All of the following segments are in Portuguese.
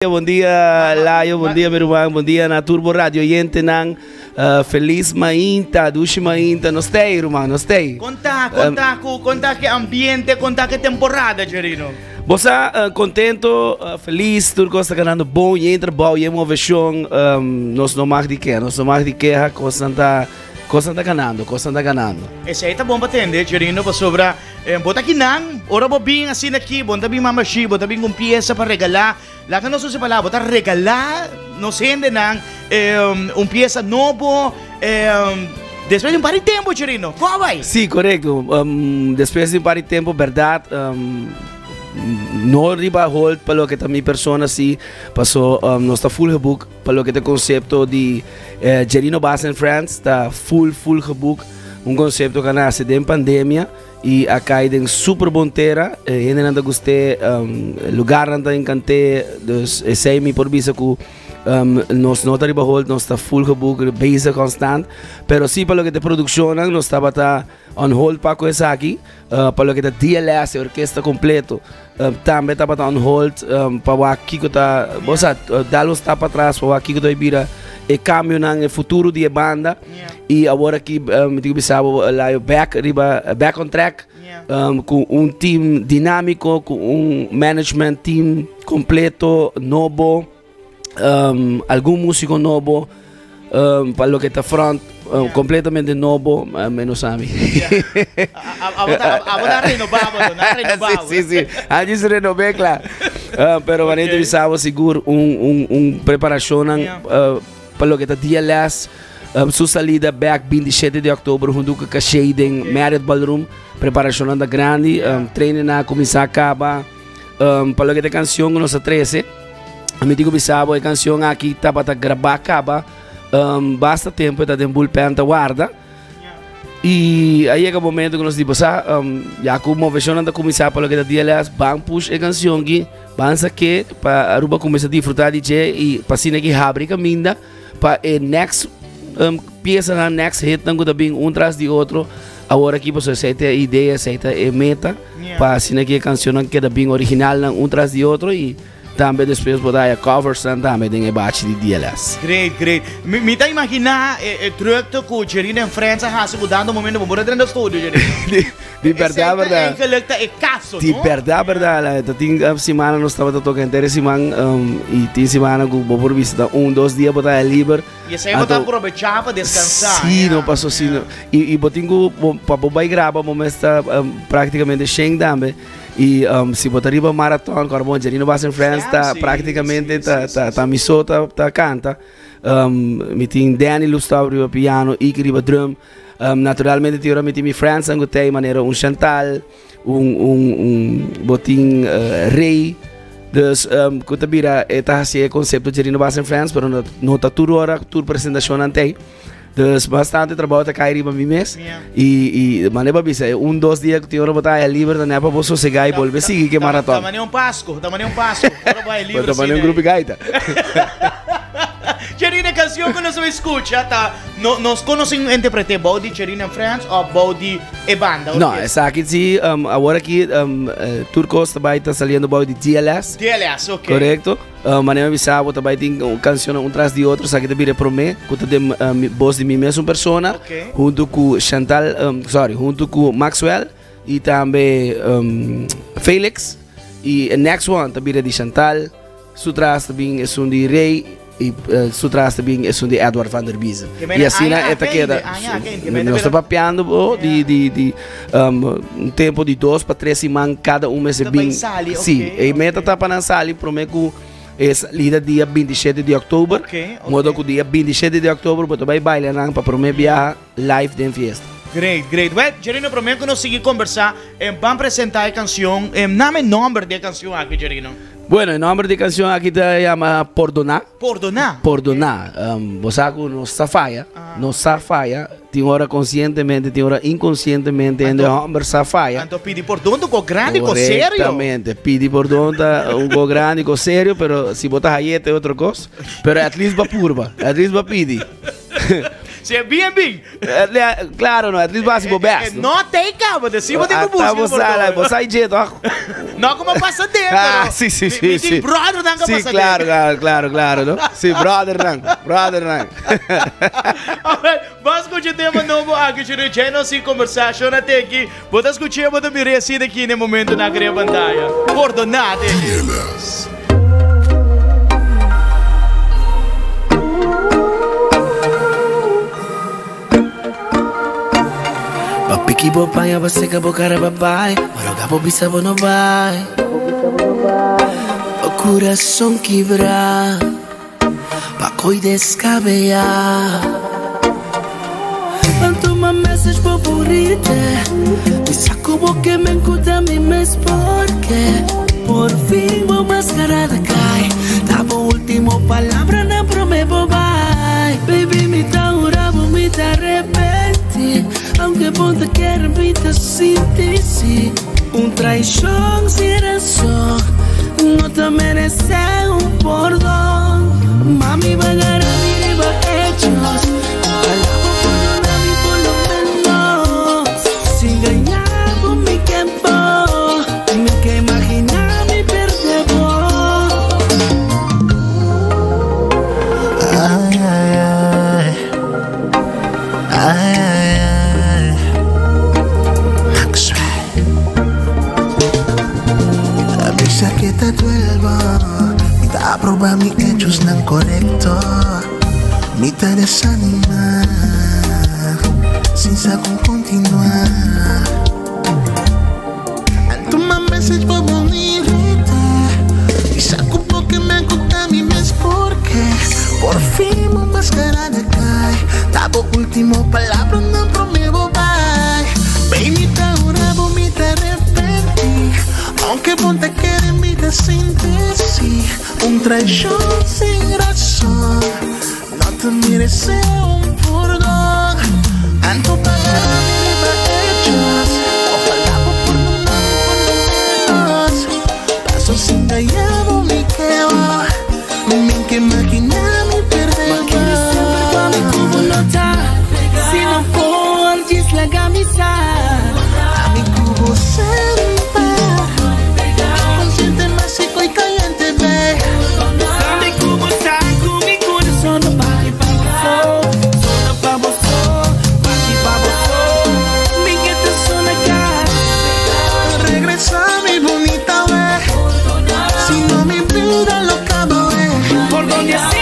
Bom dia, Laio, bom dia, meu irmão, bom dia na Turbo Radio, gente nang feliz mainta, dushi mainta, não sei, irmão, não sei. Conta que ambiente, conta que temporada, Gerino. Você contento, feliz, Turco está ganhando bom, e entra bom, e uma versão, nós não mais de que, coisa está ganhando. Esse aí tá bom para atender, Gerino, para sobra, bota aqui não, ora bobin assim aqui, bota bem mamachi, bota bem com peça para regalar. Lá que não se fala, botar regalar, não se ende não, peça novo, depois de um par de tempo, Gerino, como vai? Sim, correto. Depois de um par de tempo, verdade, não riba hold para o que também persona assim passou nossa full book para o que é conceito de Gerino Bass in France está full book conceito que nasce de pandemia e acá tem super bom terra ainda não gostei lugar não encantei dus sei me por bisa que nós não riba hold nós está full book base constant pero sim para o que é produção nós estava tá on hold para coisa aqui para o que é DLS orquestra completo também estava on hold para o aqui que tá você dá los está para trás para o aqui que tá vira e cambio no futuro de banda e agora aqui me digo bisabo lá back on track com team dinâmico com management team completo novo algum músico novo para o que está front completamente novo menos a mim renovado sim antes se renovei claro pero vanito bisabo seguro preparação para o que está DLS sua salida back 27 de outubro junto com a Shading Marriott Ballroom preparação da grande treino na começar a acabar para o que está canção nossa 13 me digo bisabo a canção aqui está para gravar acaba basta tempo está em bullpen tá guarda e aí é o momento que nós digo já como a versão anda começar para o que está DLS vamos push a canção aqui vamos aqui para Aruba começar a disfrutar de DJ e para cima aqui abre caminho para o next peça na next hit não também tras de outro agora aqui você aceita a ideia aceita a meta para assim aqui a canção que é bem original tras de outro e também depois botar a covers também tem a bate de DLS. Great. Me tá imaginar o truque que o Gerino em França has mudando o momento para dentro do estúdio, Gerino. De verdade. É caso, de verdade. Tem semana nós estava tocando inteira semana e tem semana que vou por visita 2 dias botar livre. E esse aí botar aproveitar para descansar. Sim, não passou assim. E botinho para botar grava, momento está praticamente cheio também. E se botar riba maratona, com Gerino Bass in France, está praticamente tá missou, tá canta. Me tem Danny Lustau riba piano, e que riba drum. Naturalmente tem me tem France, angotei maneira Chantal, botin Rei. Dus kuta bira eta hasi conceito Gerino Bass in France, pero não tá tudo hora tour apresentação ante. Dus bastante trabalho tá cair para mim mesmo e maneira bisa 2 dias que tinha hora botar livre da neva para sossegar e volver seguir que maratona. Tamanho Pasco, agora vai livre. Tamanho grupo gaita. Gerino canção que nós escuta, tá? Nós conhecemos interpretar Body Gerino em France ou Body e banda? Não, essa aqui sim, agora aqui Turcos também está saliendo Body DLS. DLS, ok. Correto. Maneira bisabo também tem canção tras de outro, aqui também para mim, que tem voz de mim mesmo persona, junto com Chantal, junto com Maxwell e também Felix e next one também é de Chantal, sutras também é de Rei e sutras também é de Edward van der Biesen. E assim é queda. Nós estamos papeando de tempo de 2 para 3 semanas cada mês bem. Sim, e meta tá para sair para mim que essa lida dia 27 de outubro. Modo que dia 27 de outubro para vai bailar para mim viajar live de fiesta. Great. Well, Gerino, prometo que nós seguir conversar, vamos apresentar a canção, dame nome da canção aqui, Gerino. Bueno, el nombre de canción aquí se llama Pordonar. Pordonar. Vos sabes, no safaya, tiene hora conscientemente, tiene hora inconscientemente, en el hombre safaya. Entonces pide perdón con grande, con serio. Exactamente, pide perdón con grande, con serio, pero si botas ahí es otra cosa. Pero at least va purva, at least va pidi. Se é bem, bem. Claro, não, at least basi po best. Não tem cabo, de cima tem que buscar. Vamos sair jeito. Não como passatempo. Sim, sim, sim. Sim, brother, não sim, claro, não? Sim, brother, não. Vamos escutar o tema novo aqui, Chiricheno, assim, conversação até aqui. Vou escutar, vou mirar assim aqui no momento na grande pantalla. Ordonate. Papiki bopaya baseka bokara babai, maroga bobisa bono vai. O coração quebra, pacoy descabellar. Tanto uma message favorita, me saco boque me encuta mi mes porque por fin vou mascarada cai. Tava o último palavra na prometo bye. Baby me tá urabo, me tá arrepenti. Aunque ponte quiera vida sin ti, sí. Un traición sin razón, no te merece un perdón. Mami, vagar a mi riba hechos. Ojalá perdonarme por lo menos. Si engañaba mi tiempo, me que imaginar mi perdebo. Ay, ay, ay, ay. Avisa que te duelvo, me da a probar mis hechos no correcto, me te desanima, sin saber continuar. And to my message for bonita, y saco porque me gusta mi mes porque por fin una máscara de cae. Tabo último palabra no prometo bye. Baby, te ahora vomita arrepentí. Aunque ponte quiere mi desinteresí. Un traición sin razón, no te merece un perdón. Tanto pagar mi riba hechos. Ojalá por menos. Paso sin callado mi quedo. Mi que máquina mi perdemos. Si no porges la camisa, a mi cubo sempre. Consciente, mágico y caliente, ve. A mi cubo saco, mi corazón no vale para solo para vos, para vos. Mi que te suena acá. Regresa mi bonita, ve. Si no mi vida lo acabo, ve. Por donde así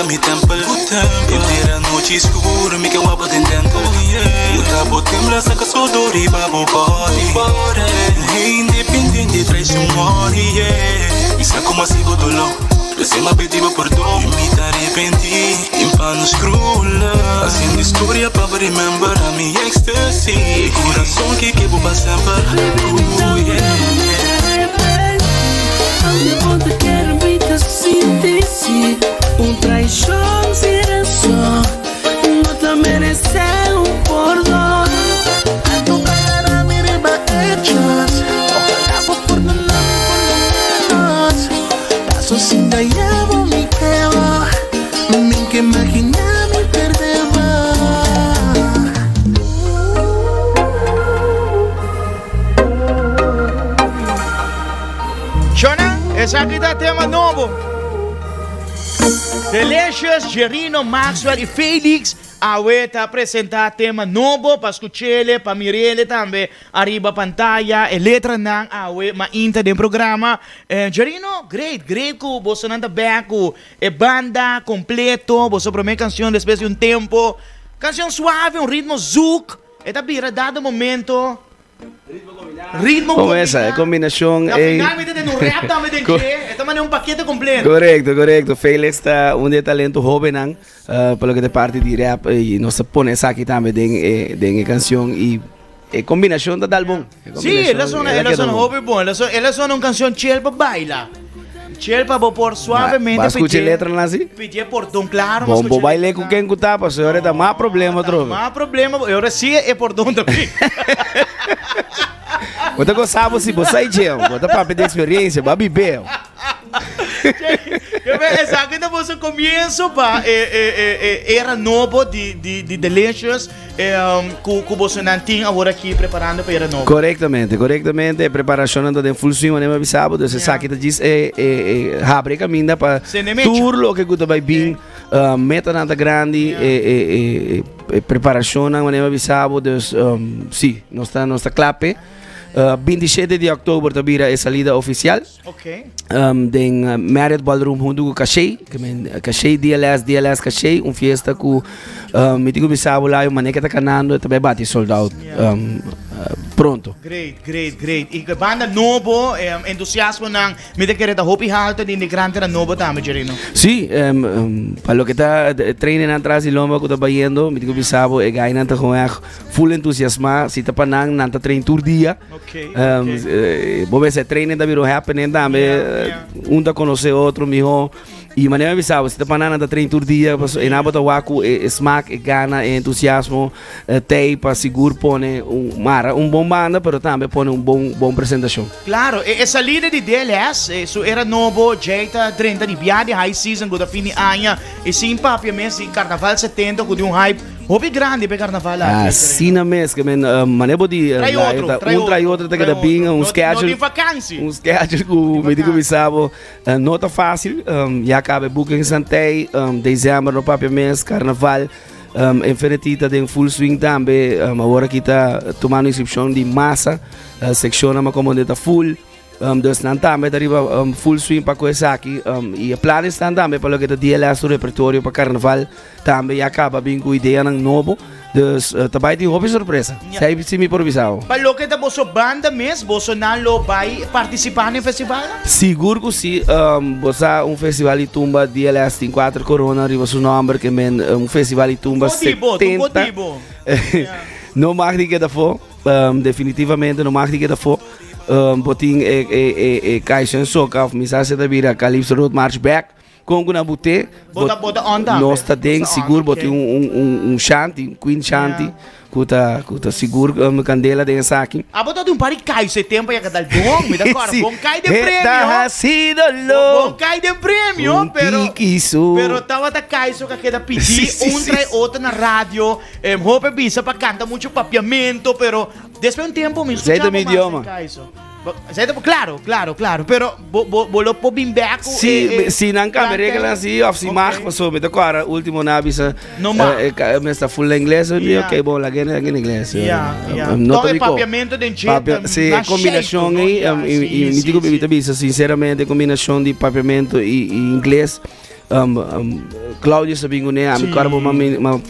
mi tempo, inteira noite escura, me que eu abo tentando. O tabo tembla, saca só dor e babo body. Independente, traz morre, e saca como assim o dolor. Você me pediu perdão, me te arrependi, em panos crula. Assim história para remember a minha ecstasy. Coração que vou passar sempre. Aunque ponte quiera vida sin ti, sí. Un traición sin razón, no te merece un perdón. A tu cara mi riba hechos. Ojalá por perdonarme por lo menos. Paso sin callado mi quedo. Mi que imaginar mi perdemos. Chona, essa aqui tá tema novo. Delicious, Gerino, Maxwell e Felix Awe tá apresentar tema novo para escutar, para mirar também arriba pantalla, a letra não Awe, mas inta do programa. Gerino, great que você anda bem com a banda completo, você promete canção depois de tempo, canção suave, ritmo zouk, é tá bira dado momento. Ritmo como esa combinación un paquete completo. Correcto. Felix está un de talento joven, por lo que te parte de rap y nos pone esa aquí también de canción y combinación de álbum. Sí, él es una joven buena, él es una canción chill para bailar. Chill para por suavemente. Mas escute letra lá assim? Pedir perdão, claro. Bom, vou bailar com quem tá, para a senhora dá mais problema, troca. Mais problema, eu sim é perdão também. Você gostava se você aí, Tião. Você para pedir experiência, para beber. Exato, então você começa pa era novo de delicious que você não tinha agora aqui preparando para era novo. Corretamente, a preparação anda em full swing, mas sabe, você sabe que diz abre caminho para tudo que você vai vir, meta nada grande, preparação, mas sabe, sim, nossa clape. 27 de outubro tabira é salida oficial. Ok. Den Marriott Ballroom junto com Cachei, Cachei DLS Cachei, fiesta com me digo bisabo lá, o mané que tá canando também bate sold out. Pronto. Great. E que banda novo, entusiasmo nang me de querer da hopi halto de imigrante na novo também, Gerino. Sim, para lo que tá treinando atrás e lomba que tá bayendo, me digo bisabo é gaina tá com full entusiasmo, se tá panang nanta trein tour dia. Ok. Vou ver se treino da virou happening também, tá conhecer outro, mijo. E maneira bisabo, se tá panang nanta trein tour dia, e na bota waku smack, gana, entusiasmo, tei para seguro pone bom banda, pero também pone bom apresentação. Claro, e salida de DLS, isso era novo, jeita 30 de biade, high season, go da fini anha, e sim papi mesmo, carnaval 70, com um hype, hobby grande para carnaval. Sim na mês, que maneira de trai outro, tá cada binga, schedule, schedule, me digo bisabo, não tá fácil, já acaba booking santei, dezembro no papi mês, carnaval. Infinitita tem full swing também, agora aqui está tomando inscrição de massa, seção na comandante full, dus não também arriba full swing para coisa aqui, e planos estão também para o que está DLS o repertório para carnaval, também acaba bem com ideia ng novo, dus também tem uma surpresa, sai se me improvisado. Para o que está bosso banda mesmo, bosso não vai participar no festival? Seguro que sim, bossa festival de tumba DLS tem 4 corona, arriba seu nome que é festival de tumba 70. Não mais de que da for, definitivamente não mais de que da for. Botin caixa soca, mensagem da vira Calypso Road March Back. Com uma bute, bota on também. Nós tá dentro seguro, botin shanty, queen shanty. Kuta seguro candela dentro saque. Bota de par de cai esse tempo ia dar bom, me dá agora bom cai de prêmio. Tá sido louco. Bom cai de prêmio, pero tava da cai só que queda pedir trai outro na rádio, roupa bisa para cantar muito papiamento, pero depois tempo me escuchava mais idioma. Claro, pero bolo po bimbeco. Si não câmera que lá assim, off se marca, passou, me dá agora último na bisa. Não mais. Me está full inglês, ok, bom, lá em inglês. Não é papiamento de jeito. Se combinação aí, me digo bebida bisa, sinceramente, combinação de papiamento e inglês. Cláudio sabia que a minha carbo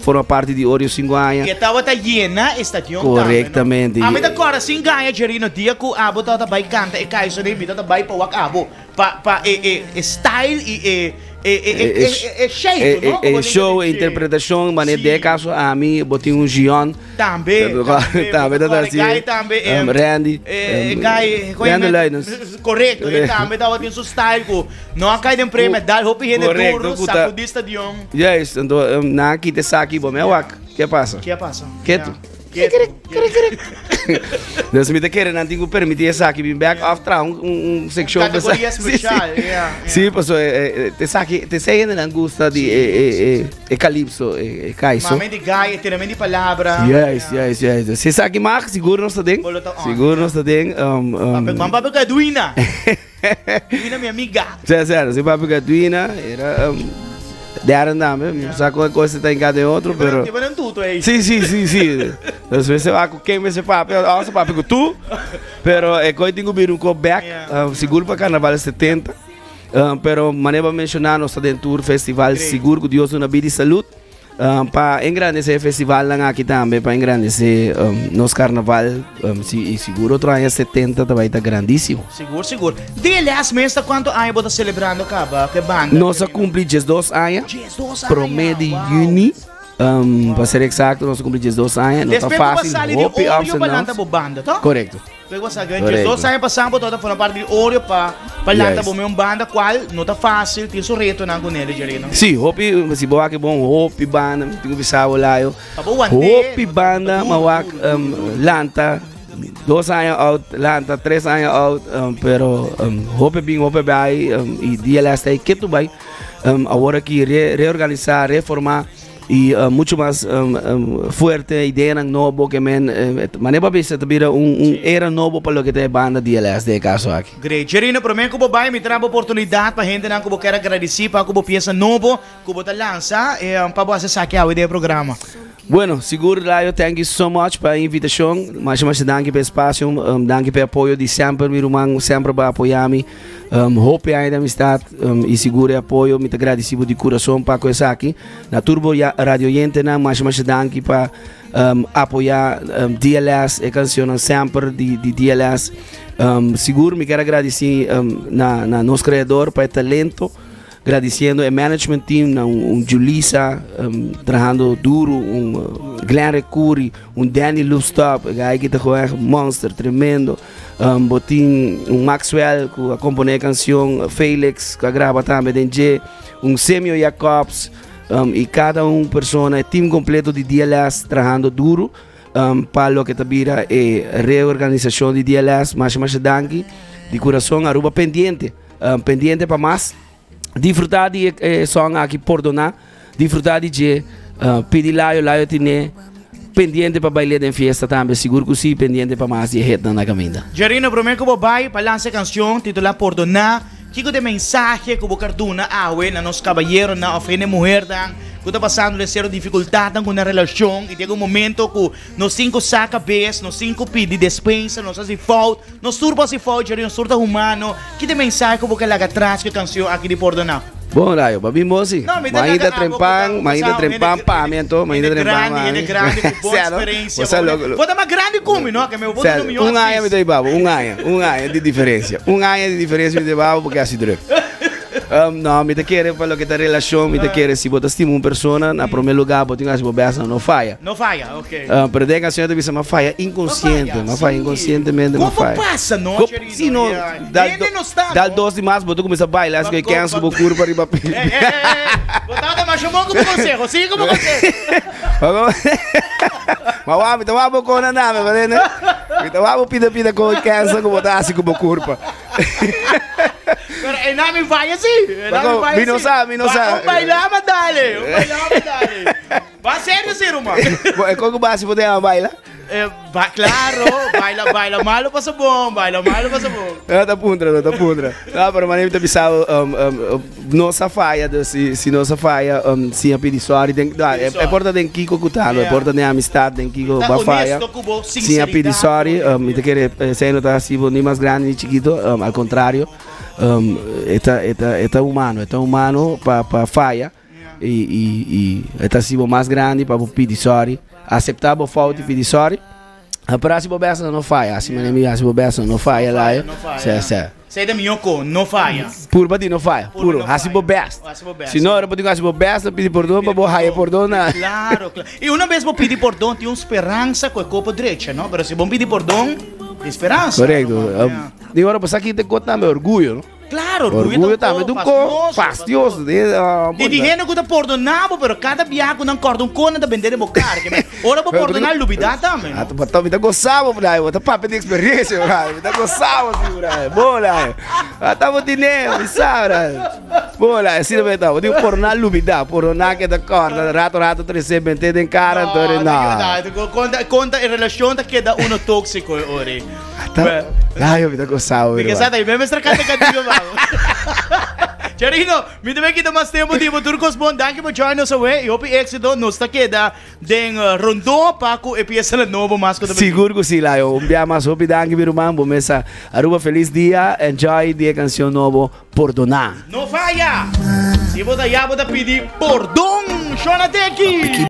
forma parte de Oreo 5 anos. E estava llena estação. Corretamente. A minha agora 5 anos, Gerino, dia que o abo estava vai canta e cai isso daí, me estava vai para o abo, para style e shape, não? Show, interpretação, mas de caso a mim botei Gion. Também. Randy. Randy Linus. Correto. E também estava tendo seu style que não cai de prêmio, dá roupa e duro, sacudista de um. Yes, então na aqui te saque bom, meu wak. Que passa? Quieto. Deus me quer não tenho permitir essa aqui bem back after section categoria especial. Sim, passou te saque te sei ainda não gosta de Calypso Caiso. Mame de guy, termine de palavra. Yes. Se saque mais seguro não está dentro. Seguro não está dentro. Vamos para a Duina. Duina minha amiga. Sério, se para a Duina era deram nome, só que coisa está em cada outro, pero sim. Às vezes eu acho que esse papo, nossa papo com tu, pero é coisa tem que vir back, seguro para carnaval 70, pero maneira mencionar nosso dentro festival seguro que Deus nos vida e saúde. Para engrandecer o festival lá aqui também, para engrandecer nosso carnaval, e seguro outro ano 70 também está grandíssimo. Seguro. DLS mesmo, quanto anos você está celebrando acaba? Que banda? Nós cumprimos 12 anos, prometo de junho, para ser exato, nós cumprimos 12 anos, não está fácil. Después de banda, tá? Correto. Luego sa ganyan. So sa passando toda for parte de ouro pa lata bom uma banda qual não tá fácil, tem seu reto na com ele, Gerino. Sim, hopi se boa que bom, hopi banda, tenho bisao lá eu. Hopi banda, mawak lanta 2 anos out, lanta 3 anos out, pero hopi bem, hopi bem e dia lá está que tu vai agora que reorganizar, reformar e muito mais forte ideia ng novo que maneba bisa tabira era novo para lo que tem banda DLS de caso aqui. Great. Gerino, para mim kubo vai me traba oportunidade para gente não kubo quer agradecer para kubo pieza novo, kubo ta lança para você sacar o ideia programa. Bueno, seguro Laio, thank you so much para a invitação. Mais danke pelo espaço, danke pelo apoio de sempre, meu irmão sempre vai apoiar-me. Hope ainda amistade e seguro apoio, me agradecido de coração para coisa aqui. Na Turbo Radio Yentena, mais danke para apoiar DLS, a canção sempre de DLS. Seguro me quero agradecer na nosso criador para o talento. Agradecendo o management team, Julissa, trabalhando duro, Glenn Recuri, Danny Loopstop, que está com monster tremendo, botin Maxwell, que acompanha a canção, Felix, que grava também, Semio Jacobs, e cada pessoa, team completo de DLS, trabalhando duro, para o que tabira a reorganização de DLS, mais danke, de coração, aruba pendiente para mais. Disfrutar de song aqui por donar, disfrutar de pedir Laio tiene pendiente para bailar em festa também, seguro que sim, pendiente para mais de reta na caminha. Gerino, prometo que vai para lançar canção titulada Por Donar, que de mensagem que vou carduna na nos caballeros na ofende mulher dan, que está passando de ser dificuldade com a relação e tem momento que nos 5 saca vez, nos 5 pedi despensa, nos faz falta, nos turba se falta, Gerino, surta humano, que de mensagem que vou que laga atrás que canção aqui de Por Donar. Bom, Laio, babi mosi. Mainda trempang, pamento, mainda trempang. Ele grande, com boa experiência. Vou dar uma grande come, não? Que meu voto no meu. Ano me dei babo, ano de diferença. Ano de diferença me dei babo porque assim druk. Não, me te quer para lo que ta relação, me te quer se botas timo uma pessoa na primeiro lugar, botinho as bobessa não falha. Não falha, ok. Pero de canção de bisa uma falha inconsciente, uma falha inconscientemente, uma falha. Como passa, não? Se não, dá 2 de março, botou começa a bailar, que cansa o curva para riba. Botada mais chamou como consejo, sim como consejo. Mas me tava com na nave, mas né? Me tava pida com cansa, como botar assim como curva. Pero namin vai assim. Mi não sabe. Bailar, mas dale. Vai sério, ser humano. Como base poder bailar? Claro, baila malo passa bom, Tá pundra. Não, para mim tá bisao nossa falha, se nossa falha, se a pedissori tem, é porta tem Kiko Cutano, é porta tem amistade tem Kiko Bafaya. Se a pedissori, me te quer ser não tá assim nem mais grande nem chiquito, ao contrário, é humano para falha e é assim mais grande para pedissori. Aceitar a falta de pedissori. A próxima beça não falha, assim mesmo beça não falha lá. Sei da minhoco, não falha. Puro badi não falha, puro. Assim best. Se não era para assim best, pedir perdão para borrar perdão. Claro. E uma vez vou pedir perdão, tem uma esperança com a copa direita, não? Mas se vou pedir perdão, tem esperança. Correto. De hora para aqui tem que contar meu orgulho, não? Claro, orgulho também do corpo, fastioso. E dizendo que está perdonado, mas cada viaco não corta cona da vender de cara. Ora para perdonar lubida também. Me tá gostando, Brian. Tá papo de experiência, Brian. Me tá gostando, Brian. Bola. Tá bom dinheiro, me sabe. Bola, assim não vai dar. Vou perdonar lubida, perdonar que da corda, rato 320 em cara, então não. Conta a relação da que dá um tóxico, ore. Ai, me tá gostando. Porque sabe, aí mesmo essa cara que Gerino, me deve que mais tempo de turcos bom, danke por join us away. Eu pe éxito nos ta queda den rondo para que empiece a novo mais que seguro que sim lá. Eu envia mais hope danke meu irmão, bom mesa. Aruba feliz dia, enjoy dia canção novo Por Donar. Não falha. Se você já pode pedir perdão, chora até aqui.